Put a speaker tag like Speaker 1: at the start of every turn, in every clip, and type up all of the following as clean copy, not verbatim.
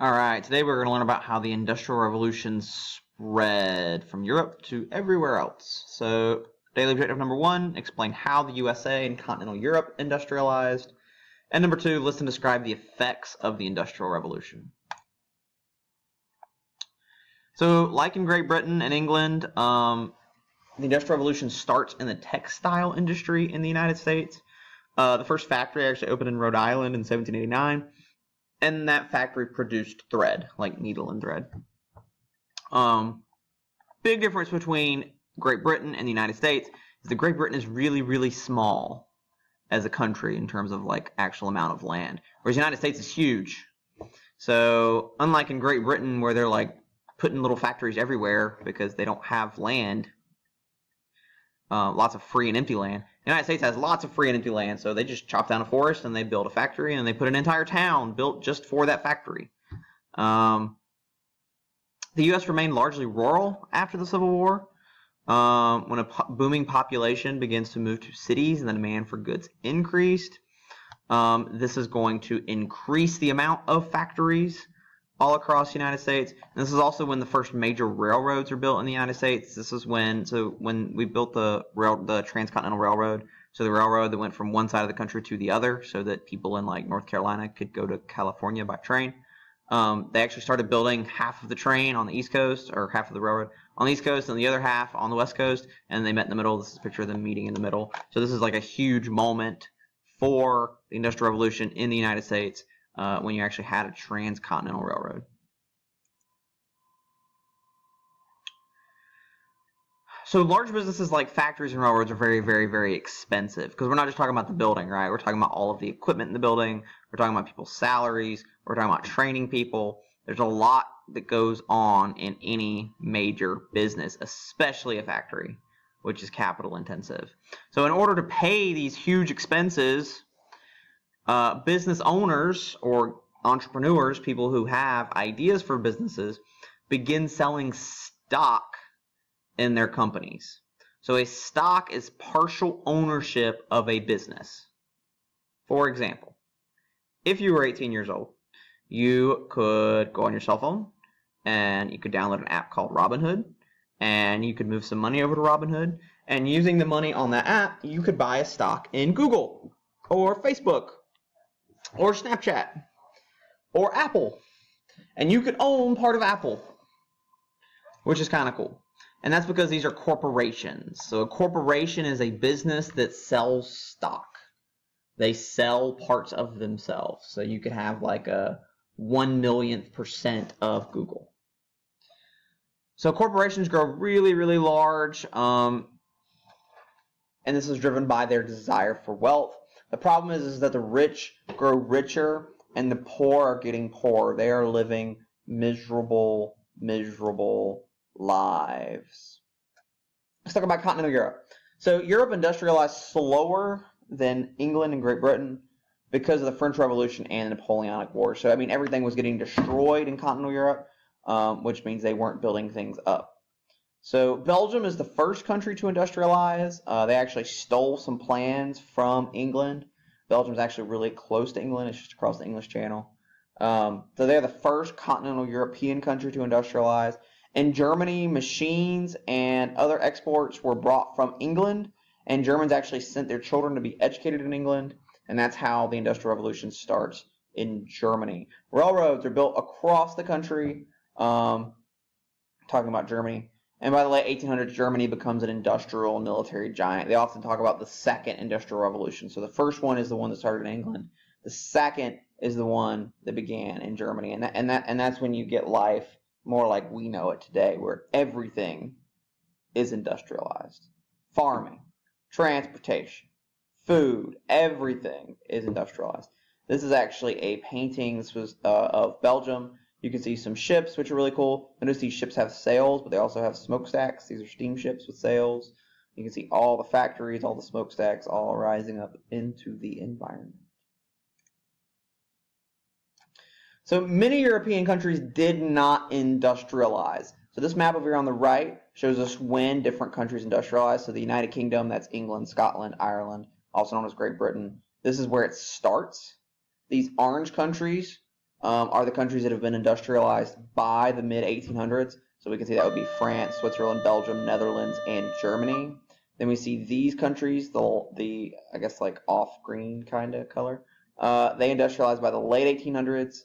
Speaker 1: Alright, today we're going to learn about how the Industrial Revolution spread from Europe to everywhere else. So, daily objective number 1, explain how the USA and continental Europe industrialized. And number 2, list and describe the effects of the Industrial Revolution. So, like in Great Britain and England, the Industrial Revolution starts in the textile industry in the United States. The first factory actually opened in Rhode Island in 1789. And that factory produced thread, like needle and thread. Big difference between Great Britain and the United States is that Great Britain is really, really small as a country in terms of like actual amount of land, whereas the United States is huge. So unlike in Great Britain where they're like putting little factories everywhere because they don't have land, lots of free and empty land. The United States has lots of free and empty land, so they just chop down a forest and they build a factory and they put an entire town built just for that factory. The U.S. remained largely rural after the Civil War. When a booming population begins to move to cities and the demand for goods increased, this is going to increase the amount of factories all across the United States. And this is also when the first major railroads were built in the United States. This is when we built the Transcontinental Railroad, so the railroad that went from one side of the country to the other, so that people in like North Carolina could go to California by train. They actually started building half of the train on the East Coast, or half of the railroad on the East Coast, and the other half on the West Coast, and they met in the middle. This is a picture of them meeting in the middle. So this is like a huge moment for the Industrial Revolution in the United States. When you actually had a transcontinental railroad. So large businesses like factories and railroads are very, very, very expensive because we're not just talking about the building, right? We're talking about all of the equipment in the building. We're talking about people's salaries. We're talking about training people. There's a lot that goes on in any major business, especially a factory, which is capital intensive. So in order to pay these huge expenses, business owners or entrepreneurs, people who have ideas for businesses, begin selling stock in their companies. So a stock is partial ownership of a business. For example, if you were 18 years old, you could go on your cell phone and you could download an app called Robinhood, and you could move some money over to Robinhood, and using the money on that app, you could buy a stock in Google or Facebook or Snapchat, or Apple. And you could own part of Apple, which is kind of cool. And that's because these are corporations. So a corporation is a business that sells stock. They sell parts of themselves. So you could have like a 1/1,000,000% of Google. So corporations grow really, really large. And this is driven by their desire for wealth. The problem is that the rich grow richer and the poor are getting poorer. They are living miserable, miserable lives. Let's talk about continental Europe. So Europe industrialized slower than England and Great Britain because of the French Revolution and the Napoleonic Wars. So I mean, everything was getting destroyed in continental Europe, which means they weren't building things up. So Belgium is the first country to industrialize. They actually stole some plans from England. Belgium's actually really close to England. It's just across the English Channel. So they're the first continental European country to industrialize. In Germany, machines and other exports were brought from England, and Germans actually sent their children to be educated in England, and that's how the Industrial Revolution starts in Germany. Railroads are built across the country, talking about Germany. And by the late 1800s, Germany becomes an industrial and military giant. They often talk about the second industrial revolution. So the first one is the one that started in England. The second is the one that began in Germany. And that's when you get life more like we know it today, where everything is industrialized. Farming, transportation, food, everything is industrialized. This is actually a painting. This was of Belgium. You can see some ships, which are really cool. Notice these ships have sails, but they also have smokestacks. These are steamships with sails. You can see all the factories, all the smokestacks, all rising up into the environment. So many European countries did not industrialize. So this map over here on the right shows us when different countries industrialized. So the United Kingdom, that's England, Scotland, Ireland, also known as Great Britain. This is where it starts. These orange countries are the countries that have been industrialized by the mid-1800s. So we can see that would be France, Switzerland, Belgium, Netherlands, and Germany. Then we see these countries, the I guess like off green kind of color. They industrialized by the late 1800s.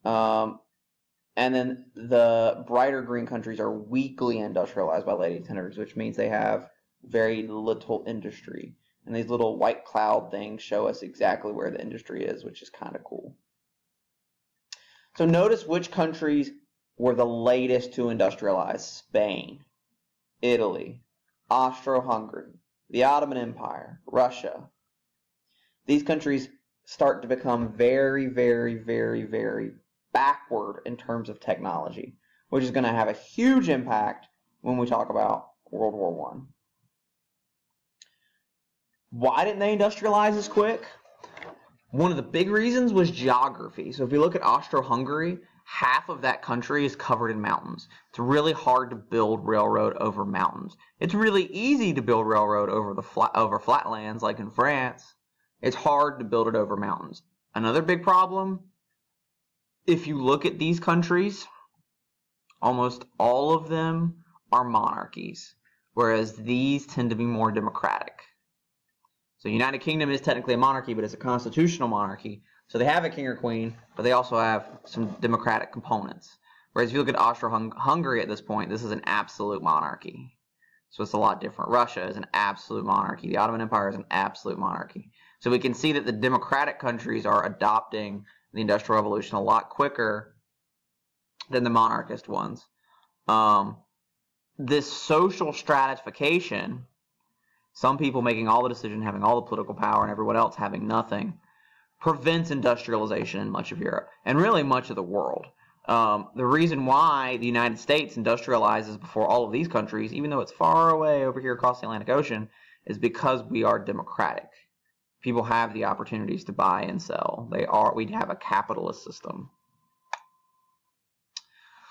Speaker 1: And then the brighter green countries are weakly industrialized by late 1800s, which means they have very little industry. And these little white cloud things show us exactly where the industry is, which is kind of cool. So notice which countries were the latest to industrialize: Spain, Italy, Austro-Hungary, the Ottoman Empire, Russia. These countries start to become very, very, very, very backward in terms of technology, which is going to have a huge impact when we talk about World War I. Why didn't they industrialize as quick? One of the big reasons was geography. So if you look at Austro-Hungary, half of that country is covered in mountains. It's really hard to build railroad over mountains. It's really easy to build railroad over flatlands like in France. It's hard to build it over mountains. Another big problem, if you look at these countries, almost all of them are monarchies, whereas these tend to be more democratic. So United Kingdom is technically a monarchy, but it's a constitutional monarchy. So they have a king or queen, but they also have some democratic components. Whereas if you look at Austro-Hungary at this point, this is an absolute monarchy. So it's a lot different. Russia is an absolute monarchy. The Ottoman Empire is an absolute monarchy. So we can see that the democratic countries are adopting the Industrial Revolution a lot quicker than the monarchist ones. This social stratification, some people making all the decisions, having all the political power, and everyone else having nothing, prevents industrialization in much of Europe, and really much of the world. The reason why the United States industrializes before all of these countries, even though it's far away over here across the Atlantic Ocean, is because we are democratic. People have the opportunities to buy and sell. We have a capitalist system.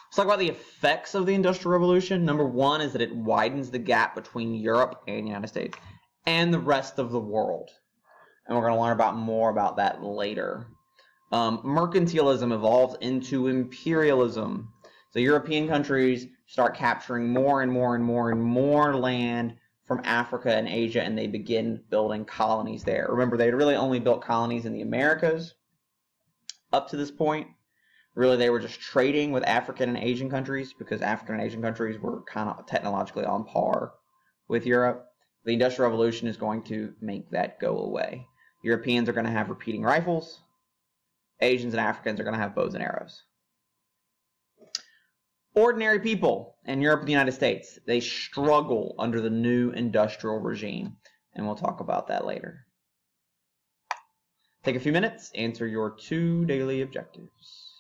Speaker 1: Let's talk about the effects of the Industrial Revolution. Number one is that it widens the gap between Europe and the United States and the rest of the world. And we're going to learn more about that later. Mercantilism evolves into imperialism. So European countries start capturing more and more and more and more land from Africa and Asia, and they begin building colonies there. Remember, they had really only built colonies in the Americas up to this point. Really, they were just trading with African and Asian countries because African and Asian countries were kind of technologically on par with Europe. The Industrial Revolution is going to make that go away. Europeans are going to have repeating rifles. Asians and Africans are going to have bows and arrows. Ordinary people in Europe and the United States, they struggle under the new industrial regime, and we'll talk about that later. Take a few minutes, answer your 2 daily objectives.